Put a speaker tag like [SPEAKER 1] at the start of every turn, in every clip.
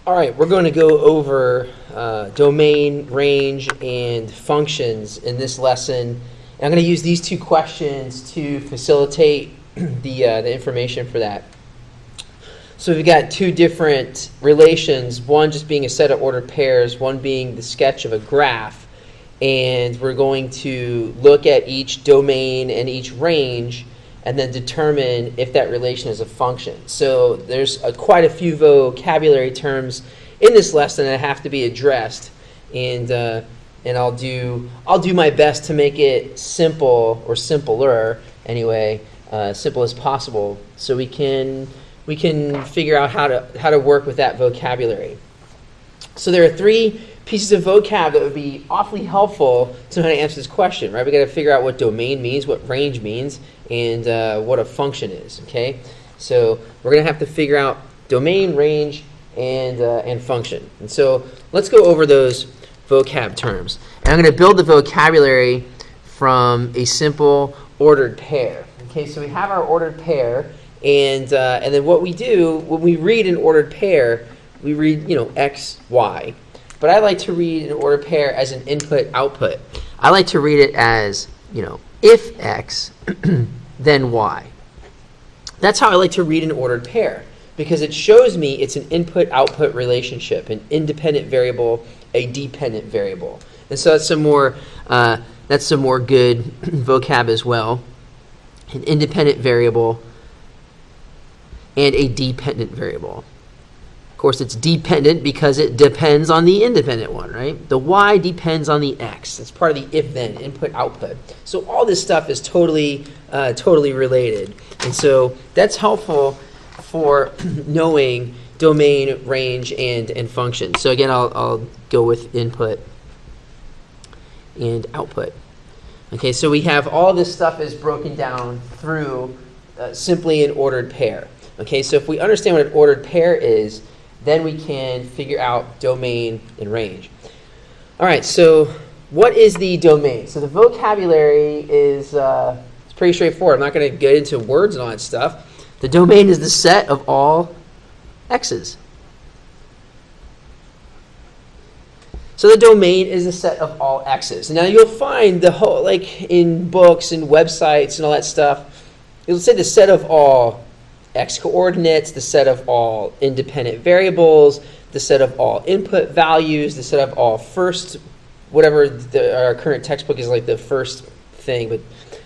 [SPEAKER 1] All right, we're going to go over domain, range, and functions in this lesson. And I'm going to use these two questions to facilitate the information for that. So we've got two different relations, one just being a set of ordered pairs, one being the sketch of a graph. And we're going to look at each domain and each range and then determine if that relation is a function. So there's quite a few vocabulary terms in this lesson that have to be addressed, and I'll do my best to make it simple, or simpler anyway, simple as possible, so we can figure out how to work with that vocabulary. So there are three pieces of vocab that would be awfully helpful to know how to answer this question, right? We got to figure out what domain means, what range means, and what a function is. Okay, so we're going to have to figure out domain, range, and function. And so let's go over those vocab terms. And I'm going to build the vocabulary from a simple ordered pair. Okay, so we have our ordered pair, and then what we do when we read an ordered pair, we read x, y. But I like to read an ordered pair as an input-output. I like to read it as, if x, then y. That's how I like to read an ordered pair, because it shows me it's an input-output relationship, an independent variable, a dependent variable. And so that's some more good vocab as well. An independent variable and a dependent variable. Of course, it's dependent because it depends on the independent one, right? The y depends on the x. That's part of the if-then, input-output. So all this stuff is totally related. And so that's helpful for knowing domain, range, and function. So again, I'll go with input and output. Okay, so we have all this stuff is broken down through simply an ordered pair. Okay, so if we understand what an ordered pair is, then we can figure out domain and range. All right, so what is the domain? So the vocabulary is it's pretty straightforward. I'm not going to get into words and all that stuff. The domain is the set of all x's. So the domain is the set of all x's. Now you'll find the whole, like in books and websites and all that stuff, it'll say the set of all x coordinates, the set of all independent variables, the set of all input values, the set of all first, whatever our current textbook is like the first thing, but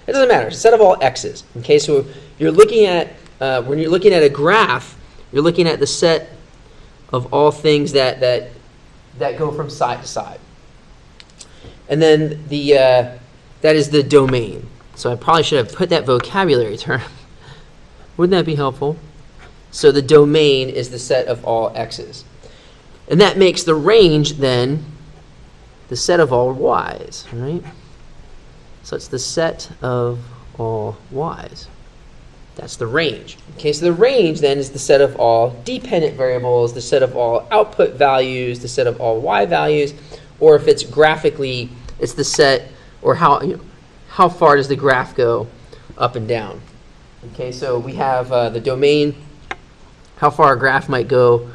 [SPEAKER 1] it doesn't matter. It's a set of all x's. Okay, so you're looking at when you're looking at a graph, you're looking at the set of all things that go from side to side, and then that is the domain. So I probably should have put that vocabulary term. Wouldn't that be helpful? So the domain is the set of all x's. And that makes the range then the set of all y's, right? So it's the set of all y's. That's the range. Okay, so the range then is the set of all dependent variables, the set of all output values, the set of all y values, or if it's graphically, it's the set, or how far does the graph go up and down. Okay, so we have the domain, how far a graph might go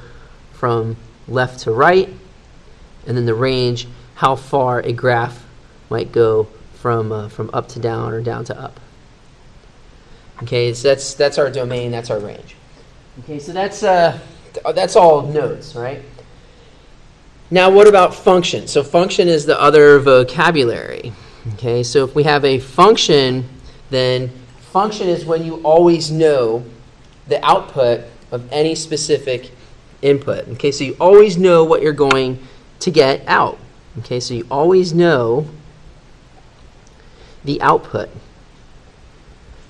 [SPEAKER 1] from left to right, and then the range, how far a graph might go from up to down or down to up. Okay, so that's our domain, that's our range. Okay, so that's all nodes, right? Now what about function? So function is the other vocabulary. Okay, so if we have a function, then function is when you always know the output of any specific input. Okay, so you always know what you're going to get out. Okay, so you always know the output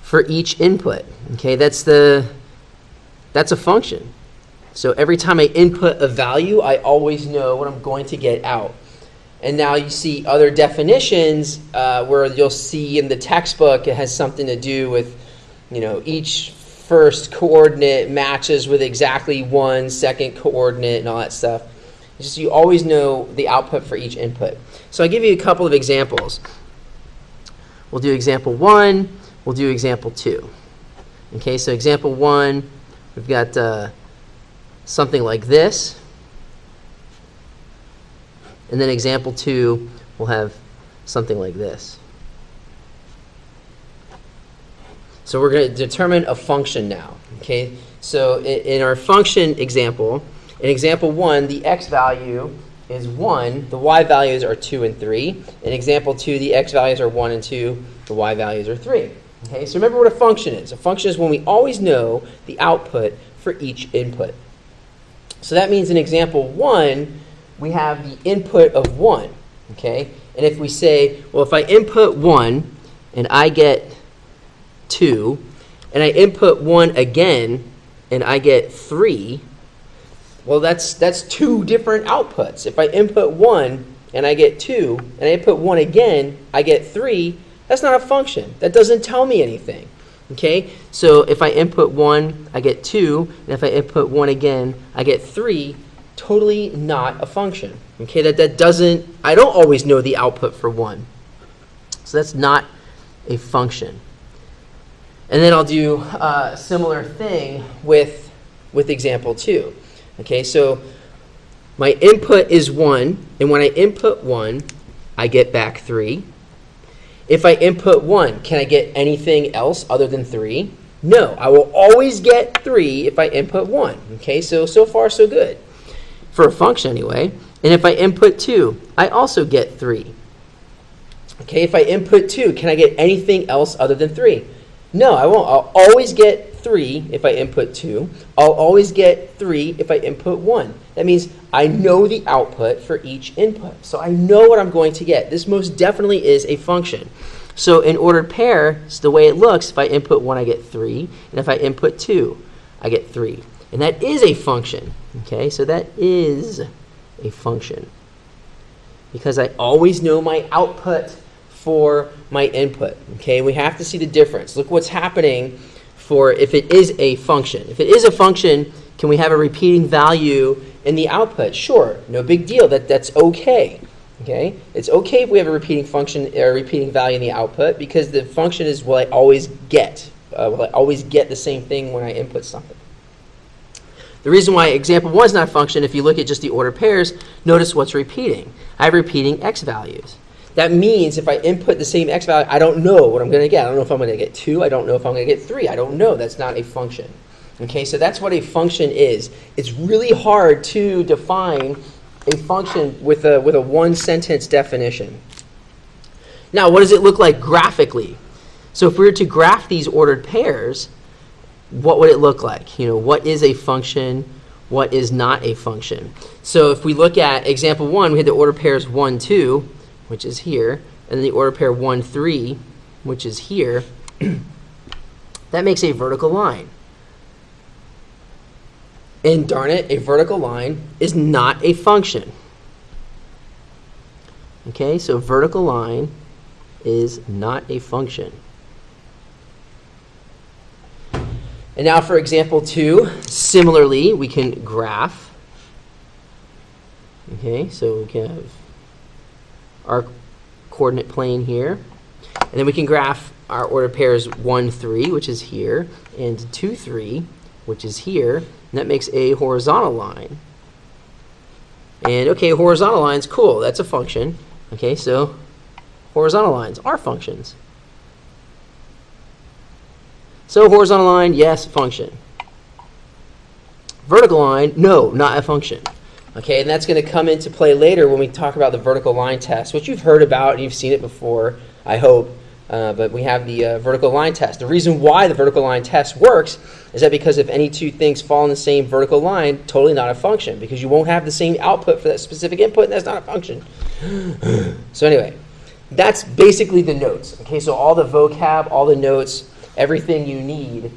[SPEAKER 1] for each input. Okay, that's a function. So every time I input a value, I always know what I'm going to get out. And now you see other definitions where you'll see in the textbook it has something to do with, each first coordinate matches with exactly one second coordinate and all that stuff. It's just you always know the output for each input. So I'll give you a couple of examples. We'll do example 1. We'll do example 2. Okay, so example 1, we've got something like this. And then example 2 will have something like this. So we're going to determine a function now. Okay. So in our function example, in example 1, the x value is 1, the y values are 2 and 3. In example 2, the x values are 1 and 2, the y values are 3. Okay, so remember what a function is. A function is when we always know the output for each input. So that means in example 1, we have the input of 1. Okay, and if we say, well, if I input 1 and I get 2, and I input 1 again and I get 3, well, that's 2 different outputs. If I input 1 and I get 2, and I input 1 again, I get 3, that's not a function. That doesn't tell me anything. Okay? So if I input 1, I get 2, and if I input 1 again, I get 3, totally not a function. Okay? That doesn't, I don't always know the output for 1. So that's not a function. And then I'll do a similar thing with example 2. Okay, so my input is 1, and when I input 1, I get back 3. If I input 1, can I get anything else other than 3? No, I will always get 3 if I input 1. Okay, so far so good. For a function anyway. And if I input 2, I also get 3. Okay, if I input 2, can I get anything else other than 3? No, I won't. I'll always get 3 if I input 2. I'll always get 3 if I input 1. That means I know the output for each input. So I know what I'm going to get. This most definitely is a function. So in ordered pair, it's the way it looks. If I input 1, I get 3. And if I input 2, I get 3. And that is a function. Okay, so that is a function. Because I always know my output for my input. Okay, we have to see the difference. Look what's happening for if it is a function. If it is a function, can we have a repeating value in the output? Sure, no big deal. That's okay. Okay, it's okay if we have a repeating function or a repeating value in the output because the function is will I always get. Will I always get the same thing when I input something? The reason why example 1 is not a function, if you look at just the ordered pairs, notice what's repeating. I have repeating x values. That means if I input the same x value, I don't know what I'm going to get. I don't know if I'm going to get 2. I don't know if I'm going to get 3. I don't know. That's not a function. Okay, so that's what a function is. It's really hard to define a function with a one-sentence definition. Now, what does it look like graphically? So if we were to graph these ordered pairs, what would it look like? You know, what is a function? What is not a function? So if we look at example 1, we had the ordered pairs 1, 2, which is here, and then the order pair 1, 3, which is here. That makes a vertical line. And darn it, a vertical line is not a function. Okay, so vertical line is not a function. And now for example 2, similarly, we can graph. Okay, so we can have our coordinate plane here. And then we can graph our ordered pairs 1, 3, which is here, and 2, 3, which is here. And that makes a horizontal line. And okay, horizontal lines, cool, that's a function. Okay, so horizontal lines are functions. So horizontal line, yes, function. Vertical line, no, not a function. Okay, and that's going to come into play later when we talk about the vertical line test, which you've heard about and you've seen it before, I hope. But we have the vertical line test. The reason why the vertical line test works is that because if any two things fall in the same vertical line, totally not a function, because you won't have the same output for that specific input, and that's not a function. So anyway, that's basically the notes. Okay, so all the vocab, all the notes, everything you need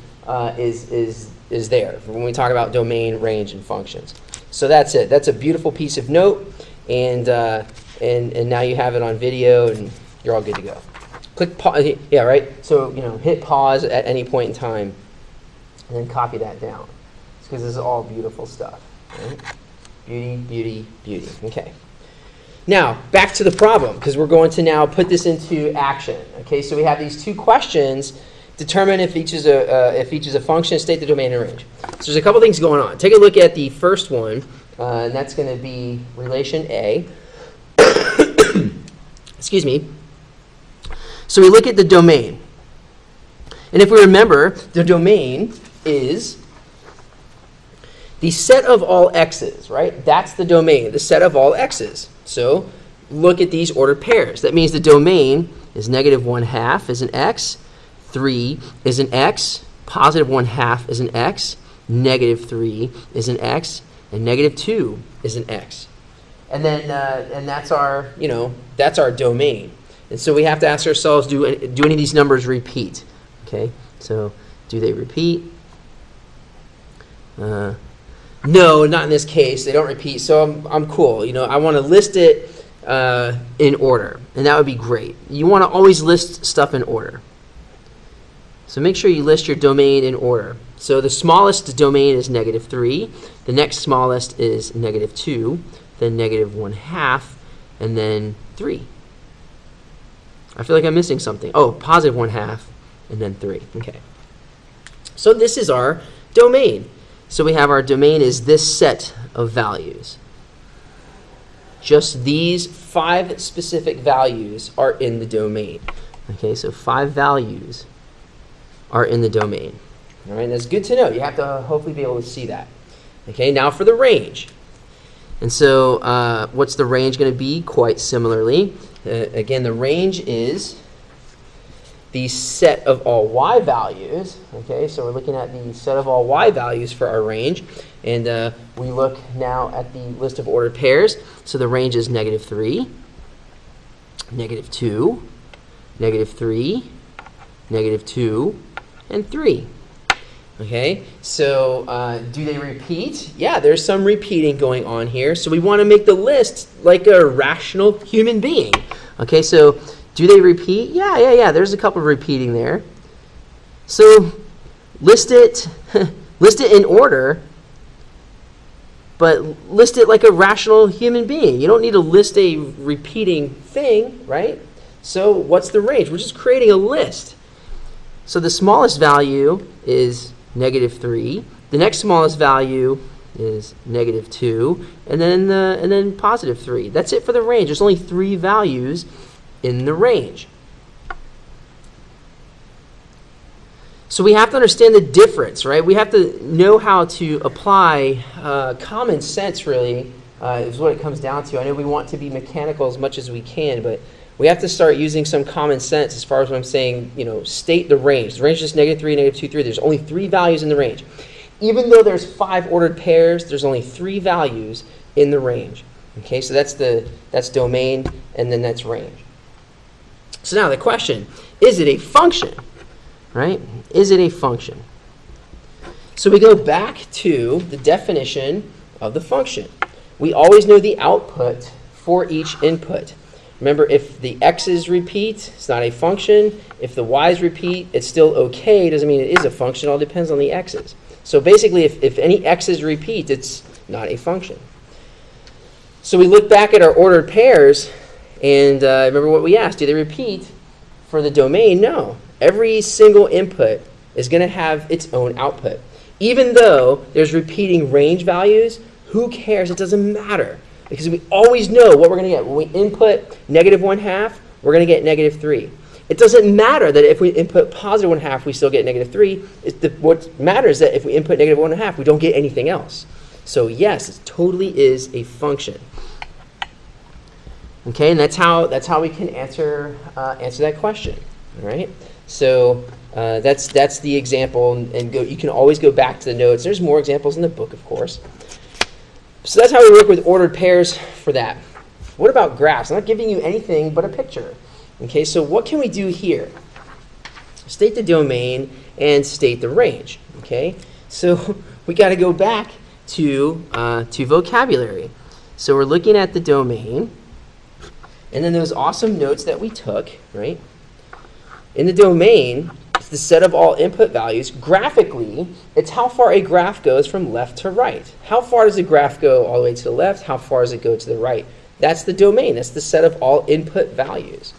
[SPEAKER 1] is there when we talk about domain, range, and functions. So that's it. That's a beautiful piece of note, and now you have it on video, and you're all good to go. Click pause. Yeah, right. So hit pause at any point in time, and then copy that down, because this is all beautiful stuff. Right? Beauty, beauty, beauty. Okay. Now back to the problem, because we're going to now put this into action. Okay. So we have these two questions. Determine if each is a function, state the domain and range. So there's a couple things going on. Take a look at the first one, and that's going to be relation A. Excuse me. So we look at the domain. And if we remember, the domain is the set of all x's, right? That's the domain, the set of all x's. So look at these ordered pairs. That means the domain is negative 1/2 is an x, 3 is an x, positive 1/2 is an x, negative 3 is an x, and negative 2 is an x. And then and that's our, that's our domain. And so we have to ask ourselves, do any of these numbers repeat? Okay, so do they repeat? No, not in this case. They don't repeat. So I'm cool. I want to list it in order, and that would be great. You want to always list stuff in order. So make sure you list your domain in order. So the smallest domain is negative 3. The next smallest is negative 2, then negative 1/2, and then 3. I feel like I'm missing something. Oh, positive 1/2, and then 3. Okay. So this is our domain. So we have our domain is this set of values. Just these 5 specific values are in the domain. Okay, so 5 values are in the domain. All right, that's good to know. You have to hopefully be able to see that. Okay, now for the range. And so what's the range going to be? Quite similarly. Again, the range is the set of all y values. Okay, so we're looking at the set of all y values for our range. And we look now at the list of ordered pairs. So the range is negative 3, negative 2, negative 3, negative 2, and 3. Okay, so do they repeat? Yeah, there's some repeating going on here. So we want to make the list like a rational human being. Okay, so do they repeat? Yeah. There's a couple repeating there. So list it in order, but list it like a rational human being. You don't need to list a repeating thing, right? So what's the range? We're just creating a list. So the smallest value is negative 3. The next smallest value is negative 2, and then positive 3. That's it for the range. There's only 3 values in the range. So we have to understand the difference, right? We have to know how to apply common sense, really, is what it comes down to. I know we want to be mechanical as much as we can, but we have to start using some common sense as far as what I'm saying, state the range. The range is negative 3, negative 2, 3. There's only 3 values in the range. Even though there's 5 ordered pairs, there's only 3 values in the range. Okay, so that's domain, and then that's range. So now the question, is it a function? Right? Is it a function? So we go back to the definition of the function. We always know the output for each input. Remember, if the x's repeat, it's not a function. If the y's repeat, it's still okay. It doesn't mean it is a function. It all depends on the x's. So basically, if any x's repeat, it's not a function. So we look back at our ordered pairs, and remember what we asked. Do they repeat for the domain? No. Every single input is going to have its own output. Even though there's repeating range values, who cares? It doesn't matter. Because we always know what we're going to get. When we input negative 1/2, we're going to get negative 3. It doesn't matter that if we input positive 1/2, we still get negative 3. What matters is that if we input negative 1/2, we don't get anything else. So yes, it totally is a function. Okay, and that's how we can answer that question. All right. So that's the example, and you can always go back to the notes. There's more examples in the book, of course. So that's how we work with ordered pairs for that. What about graphs? I'm not giving you anything but a picture. Okay, so what can we do here? State the domain and state the range. Okay, so we got to go back to vocabulary. So we're looking at the domain, and then those awesome notes that we took, right? In the domain, it's the set of all input values. Graphically, it's how far a graph goes from left to right. How far does a graph go all the way to the left? How far does it go to the right? That's the domain. That's the set of all input values.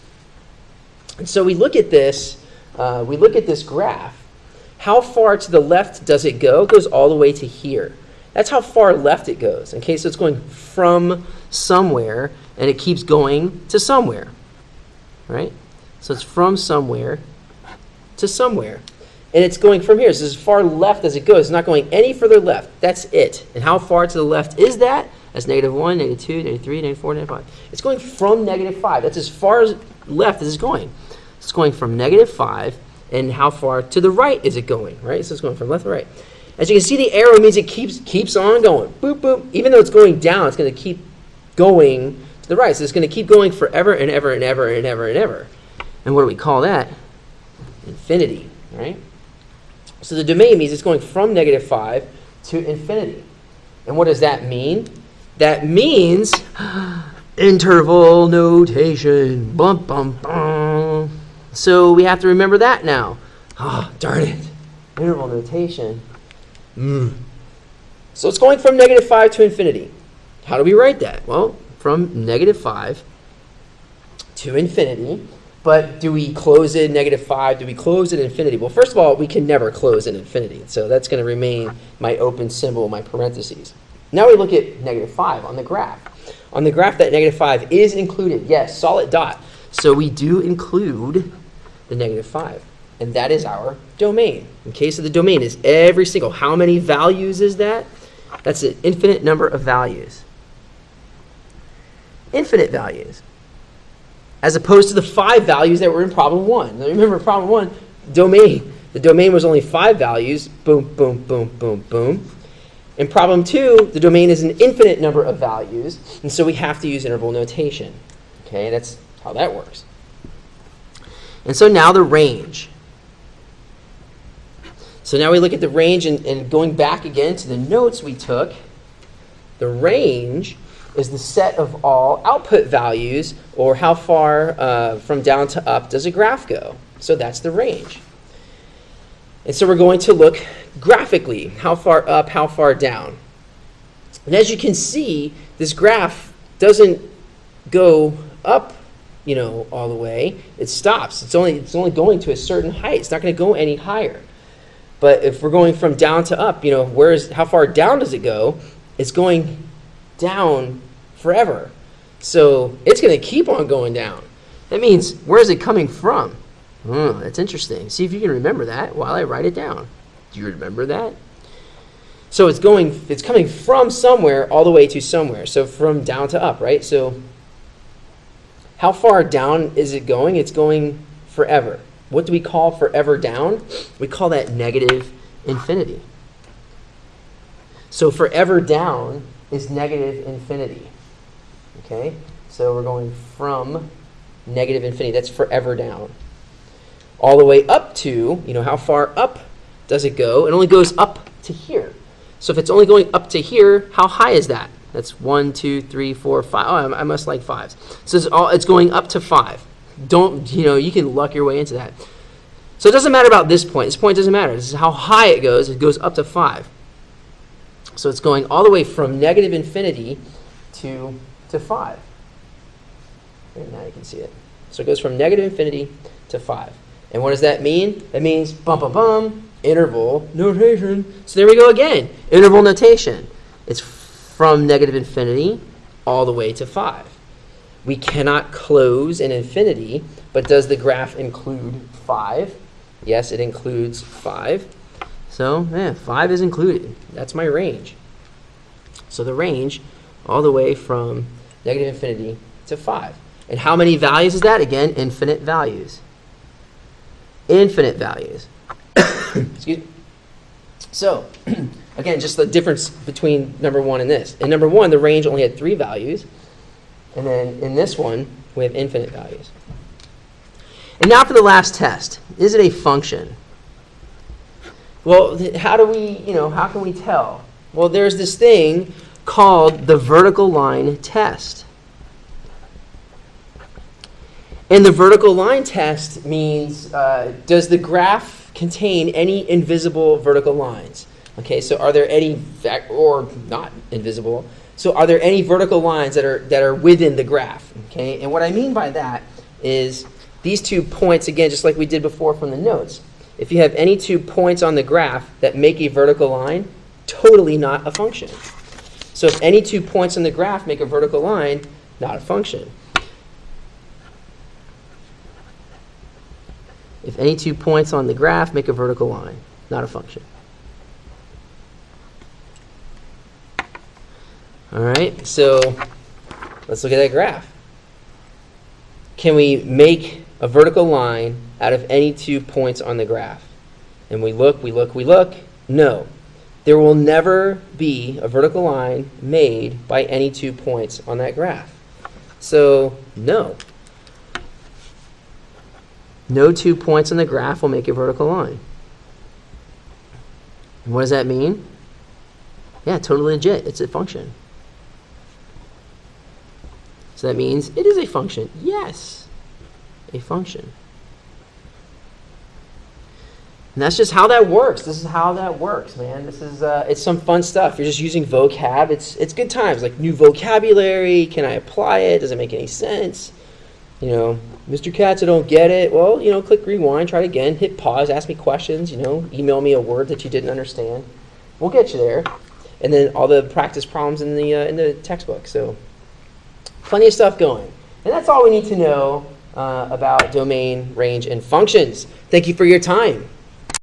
[SPEAKER 1] And so we look at this graph. How far to the left does it go? It goes all the way to here. That's how far left it goes. Okay, so it's going from somewhere, and it keeps going to somewhere, right? So it's from somewhere to somewhere. And it's going from here. So it's as far left as it goes. It's not going any further left. That's it. And how far to the left is that? That's -1, -2, -3, -4, -5. It's going from -5. That's as far as left as it's going. It's going from -5, and how far to the right is it going, right? So it's going from left to right. As you can see, the arrow means it keeps on going. Boop, boop. Even though it's going down, it's going to keep going to the right. So it's going to keep going forever and ever and ever and ever and ever. And what do we call that? Infinity, right? So the domain means it's going from -5 to infinity. And what does that mean? That means interval notation. Bum, bum, bum. So we have to remember that now. Oh, darn it. Interval notation. So it's going from -5 to infinity. How do we write that? Well, from -5 to infinity. But do we close it -5? Do we close it infinity? Well, first of all, we can never close an infinity. So that's going to remain my open symbol, my parentheses. Now we look at -5 on the graph. On the graph, that -5 is included. Yes, solid dot. So we do include the -5. And that is our domain. Okay, so the domain is every single. How many values is that? That's an infinite number of values. Infinite values. As opposed to the 5 values that were in problem 1. Now remember, problem 1, domain. The domain was only 5 values. Boom, boom, boom, boom, boom. In problem 2, the domain is an infinite number of values, and so we have to use interval notation. Okay, that's how that works. And so now the range. So now we look at the range, and going back again to the notes we took, the range is the set of all output values, or how far from down to up does a graph go. So that's the range. And so we're going to look graphically, how far up, how far down. And as you can see, this graph doesn't go up, all the way. It stops. It's only going to a certain height. It's not going to go any higher. But if we're going from down to up, how far down does it go? It's going down forever. So it's going to keep on going down. That means, where is it coming from? That's interesting. See if you can remember that while I write it down. Do you remember that? So it's coming from somewhere all the way to somewhere. So from down to up, right? So how far down is it going? It's going forever. What do we call forever down? We call that negative infinity. So forever down is negative infinity. Okay? So we're going from negative infinity. That's forever down. All the way up to, how far up does it go? It only goes up to here. So if it's only going up to here, how high is that? That's 1, 2, 3, 4, 5. Oh, I must like 5s. So it's going up to 5. You can luck your way into that. So it doesn't matter about this point. This point doesn't matter. This is how high it goes. It goes up to 5. So it's going all the way from negative infinity to 5. And now you can see it. So it goes from negative infinity to 5. And what does that mean? That means interval notation. So there we go again. Interval notation. It's from negative infinity all the way to 5. We cannot close an infinity, but does the graph include 5? Yes, it includes 5. So 5 is included. That's my range. So the range all the way from negative infinity to 5. And how many values is that? Again, infinite values. Infinite values. Excuse me. So, again, just the difference between number 1 and this. In number 1, the range only had 3 values. And then in this one, we have infinite values. And now for the last test. Is it a function? Well, how can we tell? Well, there's this thing called the vertical line test. And the vertical line test means, does the graph contain any invisible vertical lines? Okay, so are there any, or not invisible, so are there any vertical lines that are within the graph? Okay, and what I mean by that is these 2 points, again, just like we did before from the notes. If you have any 2 points on the graph that make a vertical line, Totally not a function. So if any 2 points on the graph make a vertical line, not a function. If any 2 points on the graph make a vertical line, not a function. All right, so let's look at that graph. Can we make a vertical line out of any 2 points on the graph? And we look. No. There will never be a vertical line made by any 2 points on that graph. So, no. No 2 points on the graph will make a vertical line. And what does that mean? Yeah, totally legit. It's a function. So that means it is a function. Yes, a function. And that's just how that works. This is how that works, man. This is it's some fun stuff. You're just using vocab. It's good times, like new vocabulary. Can I apply it? Does it make any sense? You know, Mr. Katz, I don't get it. Well, you know, click rewind, try it again, hit pause, ask me questions. You know, email me a word that you didn't understand. We'll get you there. And then all the practice problems in the textbook. So plenty of stuff going. And that's all we need to know about domain, range, and functions. Thank you for your time.